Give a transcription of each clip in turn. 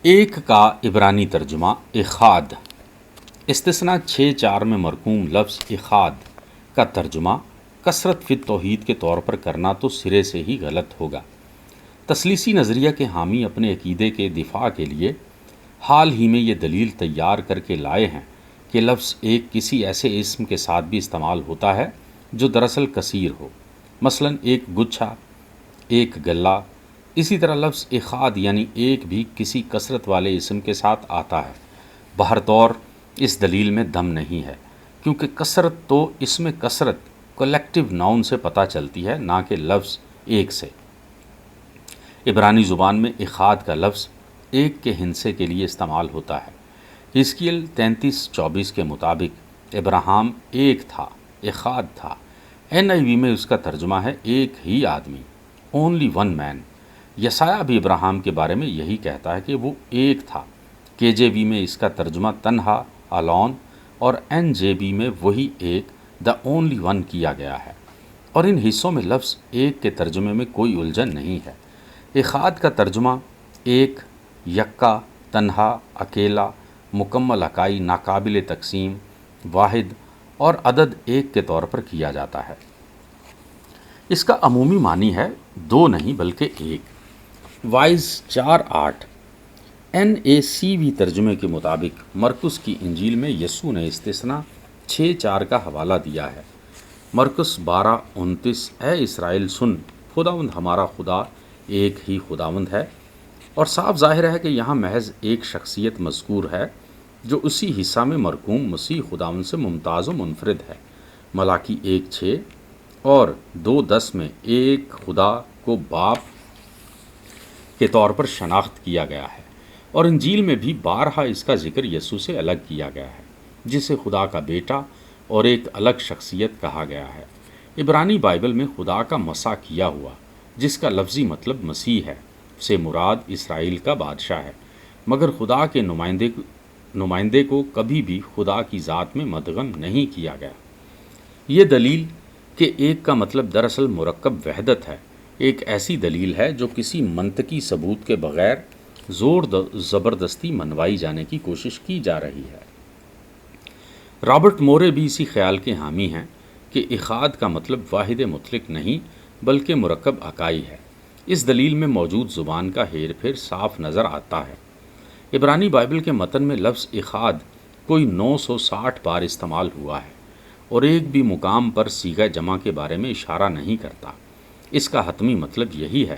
ایک کا عبرانی ترجمہ اخاد، استثنا 6:4 میں مرقوم لفظ اخاد کا ترجمہ کثرت فی توحید کے طور پر کرنا تو سرے سے ہی غلط ہوگا۔ تثلیثی نظریہ کے حامی اپنے عقیدے کے دفاع کے لیے حال ہی میں یہ دلیل تیار کر کے لائے ہیں کہ لفظ ایک کسی ایسے اسم کے ساتھ بھی استعمال ہوتا ہے جو دراصل کثیر ہو، مثلا ایک گچھا، ایک گلہ۔ اسی طرح لفظ اخاد یعنی ایک بھی کسی کثرت والے اسم کے ساتھ آتا ہے۔ بہرطور اس دلیل میں دم نہیں ہے، کیونکہ کثرت تو اسم کثرت کلیکٹیو ناؤن سے پتہ چلتی ہے، نہ کہ لفظ ایک سے۔ عبرانی زبان میں اخاد کا لفظ ایک کے ہندسے کے لیے استعمال ہوتا ہے۔ حزقیل 33:24 کے مطابق ابراہیم ایک تھا، اخاد تھا۔ NIV میں اس کا ترجمہ ہے ایک ہی آدمی، اونلی ون مین۔ یسایہ بھی ابراہیم کے بارے میں یہی کہتا ہے کہ وہ ایک تھا۔ KJV میں اس کا ترجمہ تنہا، الون، اور NJB میں وہی ایک، دا اونلی ون کیا گیا ہے، اور ان حصوں میں لفظ ایک کے ترجمے میں کوئی الجھن نہیں ہے۔ اخاد کا ترجمہ ایک، یکا، تنہا، اکیلا، مکمل اکائی، ناقابل تقسیم، واحد اور عدد ایک کے طور پر کیا جاتا ہے۔ اس کا عمومی معنی ہے دو نہیں بلکہ ایک۔ وائز 4:8 NACV ترجمے کے مطابق مرقس کی انجیل میں یسوع نے استثنا 6:4 کا حوالہ دیا ہے۔ مرقس 12:29 اے اسرائیل سن، خداوند ہمارا خدا ایک ہی خداوند ہے، اور صاف ظاہر ہے کہ یہاں محض ایک شخصیت مذکور ہے جو اسی حصہ میں مرقوم مسیح خداوند سے ممتاز و منفرد ہے۔ ملاکی 1:6 اور 2:10 میں ایک خدا کو باپ کے طور پر شناخت کیا گیا ہے، اور انجیل میں بھی بارہا اس کا ذکر یسوع سے الگ کیا گیا ہے، جسے خدا کا بیٹا اور ایک الگ شخصیت کہا گیا ہے۔ عبرانی بائبل میں خدا کا مسا کیا ہوا، جس کا لفظی مطلب مسیح ہے، سے مراد اسرائیل کا بادشاہ ہے، مگر خدا کے نمائندے کو کبھی بھی خدا کی ذات میں مدغم نہیں کیا گیا۔ یہ دلیل کہ ایک کا مطلب دراصل مرکب وحدت ہے، ایک ایسی دلیل ہے جو کسی منطقی ثبوت کے بغیر زور زبردستی منوائی جانے کی کوشش کی جا رہی ہے۔ رابرٹ مورے بھی اسی خیال کے حامی ہیں کہ اخاد کا مطلب واحد مطلق نہیں بلکہ مرکب اکائی ہے۔ اس دلیل میں موجود زبان کا ہیر پھیر صاف نظر آتا ہے۔ عبرانی بائبل کے متن میں لفظ اخاد کوئی 960 بار استعمال ہوا ہے، اور ایک بھی مقام پر صیغہ جمع کے بارے میں اشارہ نہیں کرتا۔ اس کا حتمی مطلب یہی ہے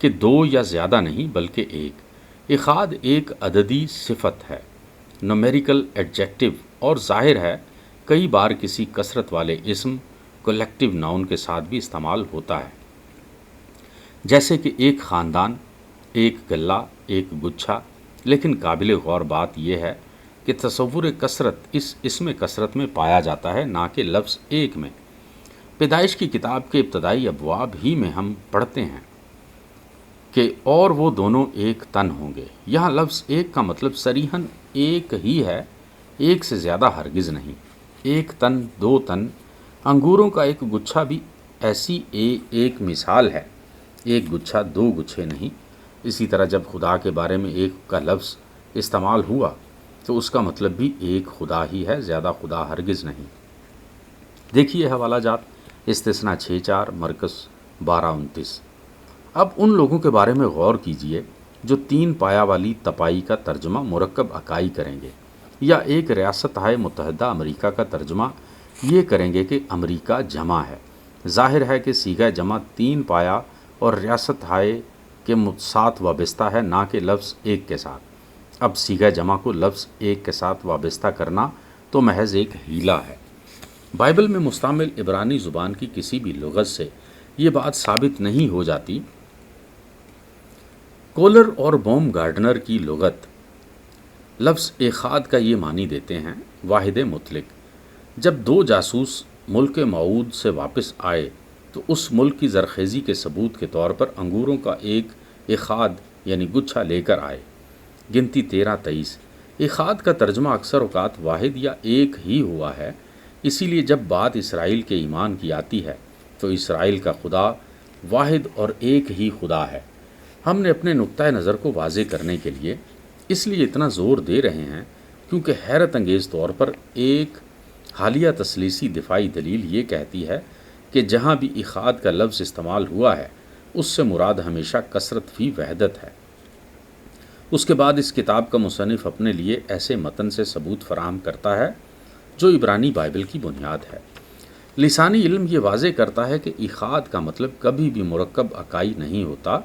کہ دو یا زیادہ نہیں بلکہ ایک۔ اخاد ایک عددی صفت ہے، نومیریکل ایڈجیکٹو، اور ظاہر ہے کئی بار کسی کثرت والے اسم کلیکٹیو ناؤن کے ساتھ بھی استعمال ہوتا ہے، جیسے کہ ایک خاندان، ایک گلہ، ایک گچھا۔ لیکن قابل غور بات یہ ہے کہ تصور کثرت اس اسم کثرت میں پایا جاتا ہے، نہ کہ لفظ ایک میں۔ پیدائش کی کتاب کے ابتدائی ابواب ہی میں ہم پڑھتے ہیں کہ اور وہ دونوں ایک تن ہوں گے۔ یہاں لفظ ایک کا مطلب صریحاً ایک ہی ہے، ایک سے زیادہ ہرگز نہیں۔ ایک تن، دو تن، انگوروں کا ایک گچھا بھی ایسی ایک مثال ہے، ایک گچھا دو گچھے نہیں۔ اسی طرح جب خدا کے بارے میں ایک کا لفظ استعمال ہوا تو اس کا مطلب بھی ایک خدا ہی ہے، زیادہ خدا ہرگز نہیں۔ دیکھیے حوالہ جات، استثنا 6:4، مرقس 12:29۔ اب ان لوگوں کے بارے میں غور کیجئے جو تین پایا والی تپائی کا ترجمہ مرکب اکائی کریں گے، یا ایک ریاست متحدہ امریکہ کا ترجمہ یہ کریں گے کہ امریکہ جمع ہے۔ ظاہر ہے کہ صیغہ جمع تین پایا اور ریاست کے ساتھ وابستہ ہے، نہ کہ لفظ ایک کے ساتھ۔ اب صیغہ جمع کو لفظ ایک کے ساتھ وابستہ کرنا تو محض ایک ہیلا ہے۔ بائبل میں مستعمل عبرانی زبان کی کسی بھی لغت سے یہ بات ثابت نہیں ہو جاتی۔ کولر اور بوم گارڈنر کی لغت لفظ اخاد کا یہ معنی دیتے ہیں، واحد مطلق۔ جب دو جاسوس ملک موعود سے واپس آئے تو اس ملک کی زرخیزی کے ثبوت کے طور پر انگوروں کا ایک اخاد یعنی گچھا لے کر آئے۔ گنتی 13:23۔ اخاد کا ترجمہ اکثر اوقات واحد یا ایک ہی ہوا ہے، اسی لیے جب بات اسرائیل کے ایمان کی آتی ہے تو اسرائیل کا خدا واحد اور ایک ہی خدا ہے۔ ہم نے اپنے نقطۂ نظر کو واضح کرنے کے لیے اس لیے اتنا زور دے رہے ہیں کیونکہ حیرت انگیز طور پر ایک حالیہ تثلیثی دفاعی دلیل یہ کہتی ہے کہ جہاں بھی اخاد کا لفظ استعمال ہوا ہے اس سے مراد ہمیشہ کثرت فی وحدت ہے۔ اس کے بعد اس کتاب کا مصنف اپنے لیے ایسے متن سے ثبوت فراہم کرتا ہے جو عبرانی بائبل کی بنیاد ہے۔ لسانی علم یہ واضح کرتا ہے کہ اخاد کا مطلب کبھی بھی مرکب اکائی نہیں ہوتا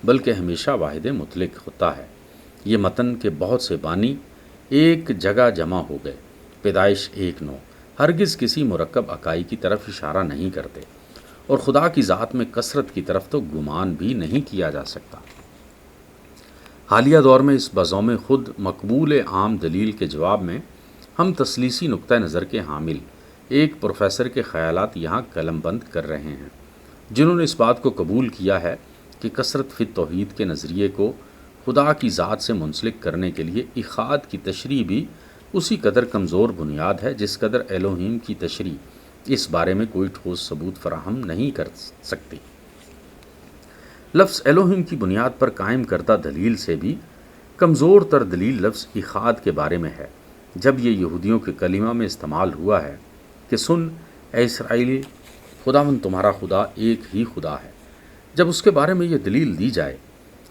بلکہ ہمیشہ واحد مطلق ہوتا ہے۔ یہ متن کے بہت سے بانی ایک جگہ جمع ہو گئے۔ پیدائش 1:9 ہرگز کسی مرکب اکائی کی طرف اشارہ نہیں کرتے، اور خدا کی ذات میں کثرت کی طرف تو گمان بھی نہیں کیا جا سکتا۔ حالیہ دور میں اس بزوم خود مقبول عام دلیل کے جواب میں ہم تثلیثی نقطہ نظر کے حامل ایک پروفیسر کے خیالات یہاں قلم بند کر رہے ہیں، جنہوں نے اس بات کو قبول کیا ہے کہ کثرت فی التوحید کے نظریے کو خدا کی ذات سے منسلک کرنے کے لیے اخاد کی تشریح بھی اسی قدر کمزور بنیاد ہے جس قدر ایلوہیم کی تشریح اس بارے میں کوئی ٹھوس ثبوت فراہم نہیں کر سکتی۔ لفظ ایلوہیم کی بنیاد پر قائم کردہ دلیل سے بھی کمزور تر دلیل لفظ اخاد کے بارے میں ہے، جب یہ یہودیوں کے کلمہ میں استعمال ہوا ہے کہ سن اے اسرائیل، خداوند تمہارا خدا ایک ہی خدا ہے۔ جب اس کے بارے میں یہ دلیل دی جائے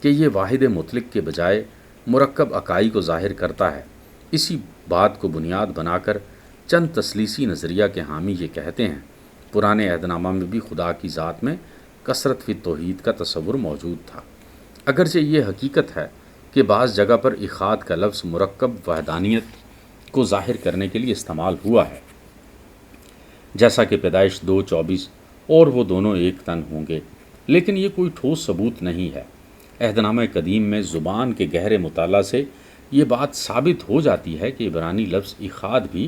کہ یہ واحد مطلق کے بجائے مرکب اکائی کو ظاہر کرتا ہے، اسی بات کو بنیاد بنا کر چند تثلیثی نظریہ کے حامی یہ کہتے ہیں پرانے عہد نامہ میں بھی خدا کی ذات میں کثرت فی توحید کا تصور موجود تھا، اگرچہ یہ حقیقت ہے کہ بعض جگہ پر اخاد کا لفظ مرکب وحدانیت کو ظاہر کرنے کے لیے استعمال ہوا ہے، جیسا کہ پیدائش 2:24 اور وہ دونوں ایک تن ہوں گے، لیکن یہ کوئی ٹھوس ثبوت نہیں ہے۔ عہد نامہ قدیم میں زبان کے گہرے مطالعہ سے یہ بات ثابت ہو جاتی ہے کہ عبرانی لفظ اخاد بھی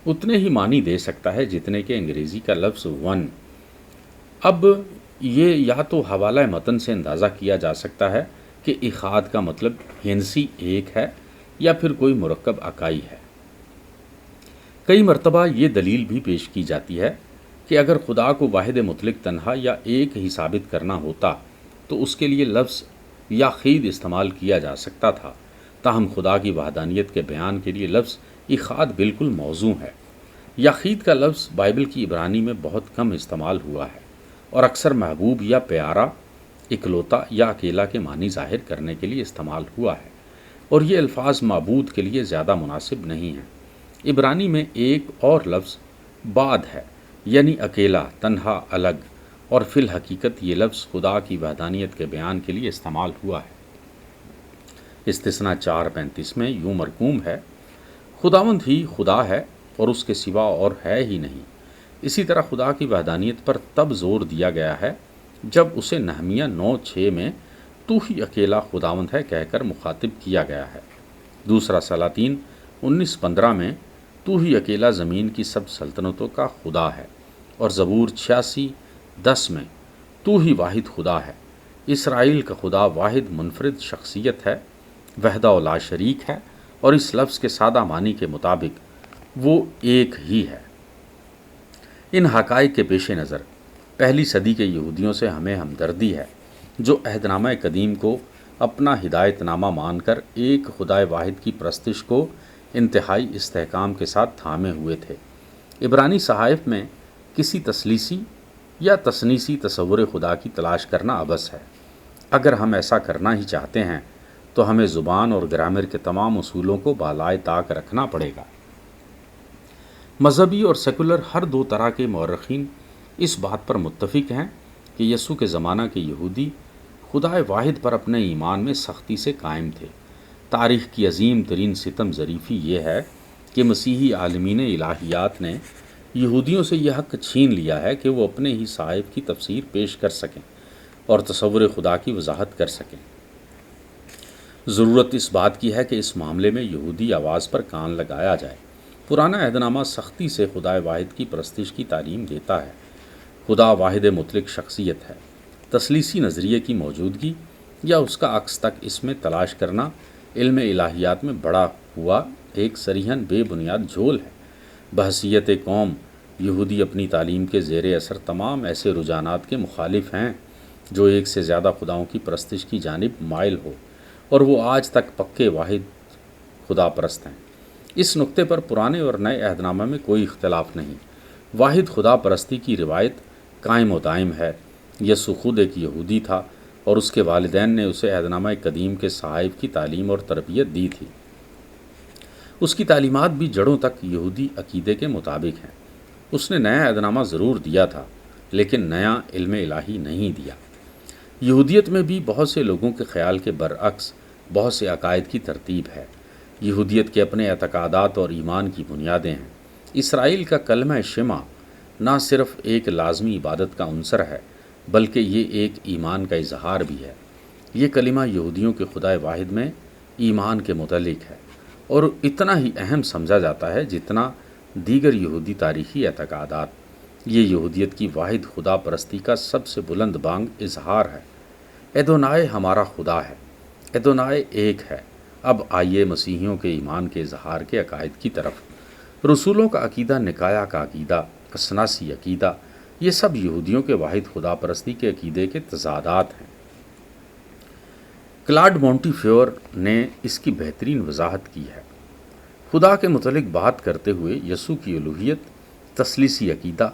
اتنے ہی معنی دے سکتا ہے جتنے کہ انگریزی کا لفظ ون۔ اب یہ یا تو حوالہ متن سے اندازہ کیا جا سکتا ہے کہ اخاد کا مطلب ہندسی ایک ہے یا پھر کوئی مرکب اکائی ہے۔ کئی مرتبہ یہ دلیل بھی پیش کی جاتی ہے کہ اگر خدا کو واحد مطلق تنہا یا ایک ہی ثابت کرنا ہوتا تو اس کے لیے لفظ یاخید استعمال کیا جا سکتا تھا، تاہم خدا کی وحدانیت کے بیان کے لیے لفظ اخاد بالکل موزوں ہے۔ یاخید کا لفظ بائبل کی عبرانی میں بہت کم استعمال ہوا ہے اور اکثر محبوب یا پیارا، اکلوتا یا اکیلا کے معنی ظاہر کرنے کے لیے استعمال ہوا ہے، اور یہ الفاظ معبود کے لیے زیادہ مناسب نہیں ہیں۔ عبرانی میں ایک اور لفظ بعد ہے، یعنی اکیلا، تنہا، الگ، اور فی الحقیقت یہ لفظ خدا کی وحدانیت کے بیان کے لیے استعمال ہوا ہے۔ استثناء 4:35 میں یوں مرقوم ہے، خداوند ہی خدا ہے اور اس کے سوا اور ہے ہی نہیں۔ اسی طرح خدا کی وحدانیت پر تب زور دیا گیا ہے جب اسے نہمیہ 9:6 میں تو ہی اکیلا خداوند ہے کہہ کر مخاطب کیا گیا ہے۔ دوسرا سلاطین 19:15 میں تو ہی اکیلا زمین کی سب سلطنتوں کا خدا ہے، اور زبور 86:10 میں تو ہی واحد خدا ہے۔ اسرائیل کا خدا واحد منفرد شخصیت ہے، وحدہ و لا شریک ہے، اور اس لفظ کے سادہ معنی کے مطابق وہ ایک ہی ہے۔ ان حقائق کے پیش نظر پہلی صدی کے یہودیوں سے ہمیں ہمدردی ہے جو عہد نامہ قدیم کو اپنا ہدایت نامہ مان کر ایک خدائے واحد کی پرستش کو انتہائی استحکام کے ساتھ تھامے ہوئے تھے۔ عبرانی صحائف میں کسی تثلیثی یا تثنیسی تصور خدا کی تلاش کرنا عبث ہے۔ اگر ہم ایسا کرنا ہی چاہتے ہیں تو ہمیں زبان اور گرامر کے تمام اصولوں کو بالائے طاق رکھنا پڑے گا۔ مذہبی اور سیکولر ہر دو طرح کے مورخین اس بات پر متفق ہیں کہ یسوع کے زمانہ کے یہودی خدائے واحد پر اپنے ایمان میں سختی سے قائم تھے۔ تاریخ کی عظیم ترین ستم ظریفی یہ ہے کہ مسیحی عالمین الہیات نے یہودیوں سے یہ حق چھین لیا ہے کہ وہ اپنے ہی صحائف کی تفسیر پیش کر سکیں اور تصور خدا کی وضاحت کر سکیں۔ ضرورت اس بات کی ہے کہ اس معاملے میں یہودی آواز پر کان لگایا جائے۔ پرانا عہد نامہ سختی سے خدائے واحد کی پرستش کی تعلیم دیتا ہے۔ خدا واحد مطلق شخصیت ہے۔ تثلیثی نظریے کی موجودگی یا اس کا عکس تک اس میں تلاش کرنا علم الہیات میں بڑا ہوا ایک صریحاً بے بنیاد جھول ہے۔ بحیثیت قوم یہودی اپنی تعلیم کے زیر اثر تمام ایسے رجحانات کے مخالف ہیں جو ایک سے زیادہ خداؤں کی پرستش کی جانب مائل ہو، اور وہ آج تک پکے واحد خدا پرست ہیں۔ اس نقطے پر پرانے اور نئے عہد نامہ میں کوئی اختلاف نہیں۔ واحد خدا پرستی کی روایت قائم و دائم ہے۔ یسوع خود ایک یہودی تھا اور اس کے والدین نے اسے عہد نامہ قدیم کے صحائف کی تعلیم اور تربیت دی تھی۔ اس کی تعلیمات بھی جڑوں تک یہودی عقیدے کے مطابق ہیں۔ اس نے نیا عہد نامہ ضرور دیا تھا، لیکن نیا علم الہی نہیں دیا۔ یہودیت میں بھی بہت سے لوگوں کے خیال کے برعکس بہت سے عقائد کی ترتیب ہے۔ یہودیت کے اپنے اعتقادات اور ایمان کی بنیادیں ہیں۔ اسرائیل کا کلمہ شمع نہ صرف ایک لازمی عبادت کا عنصر ہے، بلکہ یہ ایک ایمان کا اظہار بھی ہے۔ یہ کلمہ یہودیوں کے خدا واحد میں ایمان کے متعلق ہے اور اتنا ہی اہم سمجھا جاتا ہے جتنا دیگر یہودی تاریخی اعتقادات۔ یہ یہودیت کی واحد خدا پرستی کا سب سے بلند بانگ اظہار ہے۔ ادونائے ہمارا خدا ہے، ادونائے ایک ہے۔ اب آئیے مسیحیوں کے ایمان کے اظہار کے عقائد کی طرف۔ رسولوں کا عقیدہ، نکایا کا عقیدہ، اثناسی عقیدہ، یہ سب یہودیوں کے واحد خدا پرستی کے عقیدے کے تضادات ہیں۔ کلاڈ مونٹی فیور نے اس کی بہترین وضاحت کی ہے۔ خدا کے متعلق بات کرتے ہوئے یسوع کی الوہیت، تثلیثی عقیدہ،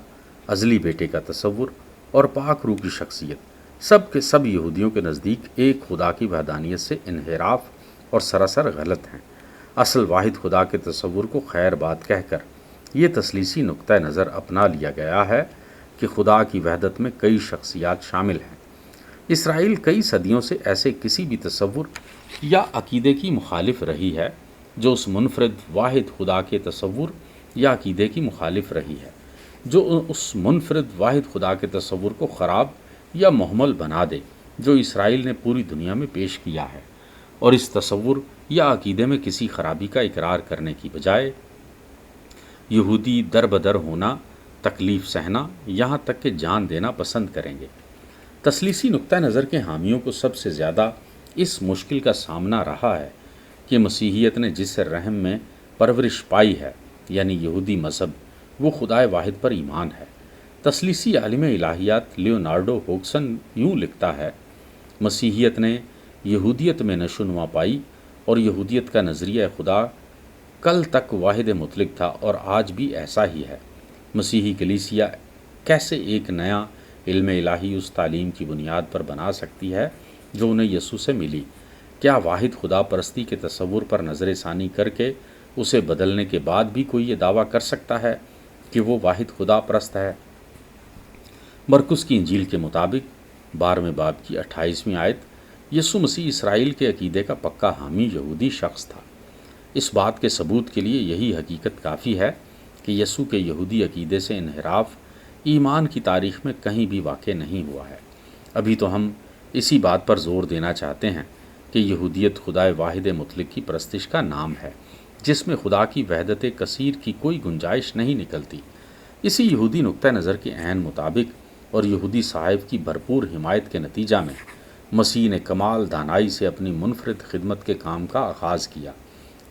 ازلی بیٹے کا تصور اور پاک روح کی شخصیت سب کے سب یہودیوں کے نزدیک ایک خدا کی وحدانیت سے انحراف اور سراسر غلط ہیں۔ اصل واحد خدا کے تصور کو خیر بات کہہ کر یہ تثلیثی نقطہ نظر اپنا لیا گیا ہے کہ خدا کی وحدت میں کئی شخصیات شامل ہیں۔ اسرائیل کئی صدیوں سے ایسے کسی بھی تصور یا عقیدے کی مخالف رہی ہے جو اس منفرد واحد خدا کے تصور یا عقیدے کی مخالف رہی ہے، جو اس منفرد واحد خدا کے تصور کو خراب یا مہمل بنا دے جو اسرائیل نے پوری دنیا میں پیش کیا ہے، اور اس تصور یا عقیدے میں کسی خرابی کا اقرار کرنے کی بجائے یہودی در بدر ہونا، تکلیف سہنا، یہاں تک کہ جان دینا پسند کریں گے۔ تثلیثی نقطہ نظر کے حامیوں کو سب سے زیادہ اس مشکل کا سامنا رہا ہے کہ مسیحیت نے جس رحم میں پرورش پائی ہے، یعنی یہودی مذہب، وہ خدائے واحد پر ایمان ہے۔ تثلیثی عالم الہیات لیونارڈو ہوگسن یوں لکھتا ہے: مسیحیت نے یہودیت میں نشوونما پائی اور یہودیت کا نظریہ خدا کل تک واحد مطلق تھا اور آج بھی ایسا ہی ہے۔ مسیحی کلیسیا کیسے ایک نیا علم الہی اس تعلیم کی بنیاد پر بنا سکتی ہے جو انہیں یسوع سے ملی؟ کیا واحد خدا پرستی کے تصور پر نظر ثانی کر کے اسے بدلنے کے بعد بھی کوئی یہ دعویٰ کر سکتا ہے کہ وہ واحد خدا پرست ہے؟ مرکس کی انجیل کے مطابق 12ویں باب کی 28ویں آیت، یسوع مسیح اسرائیل کے عقیدے کا پکا حامی یہودی شخص تھا۔ اس بات کے ثبوت کے لیے یہی حقیقت کافی ہے کہ یسوع کے یہودی عقیدے سے انحراف ایمان کی تاریخ میں کہیں بھی واقع نہیں ہوا ہے۔ ابھی تو ہم اسی بات پر زور دینا چاہتے ہیں کہ یہودیت خدائے واحد مطلق کی پرستش کا نام ہے، جس میں خدا کی وحدت کثیر کی کوئی گنجائش نہیں نکلتی۔ اسی یہودی نقطہ نظر کے عین مطابق اور یہودی صحائف کی بھرپور حمایت کے نتیجہ میں مسیح نے کمال دانائی سے اپنی منفرد خدمت کے کام کا آغاز کیا۔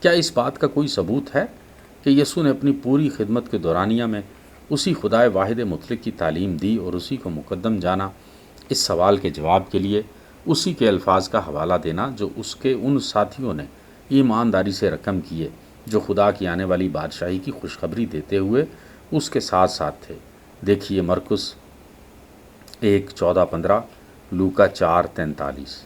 کیا اس بات کا کوئی ثبوت ہے کہ یسوع نے اپنی پوری خدمت کے دورانیہ میں اسی خدائے واحد مطلق کی تعلیم دی اور اسی کو مقدم جانا؟ اس سوال کے جواب کے لیے اسی کے الفاظ کا حوالہ دینا جو اس کے ان ساتھیوں نے ایمانداری سے رقم کیے جو خدا کی آنے والی بادشاہی کی خوشخبری دیتے ہوئے اس کے ساتھ ساتھ تھے۔ دیکھیے مرکس 1:14-15، لوکا 4:43۔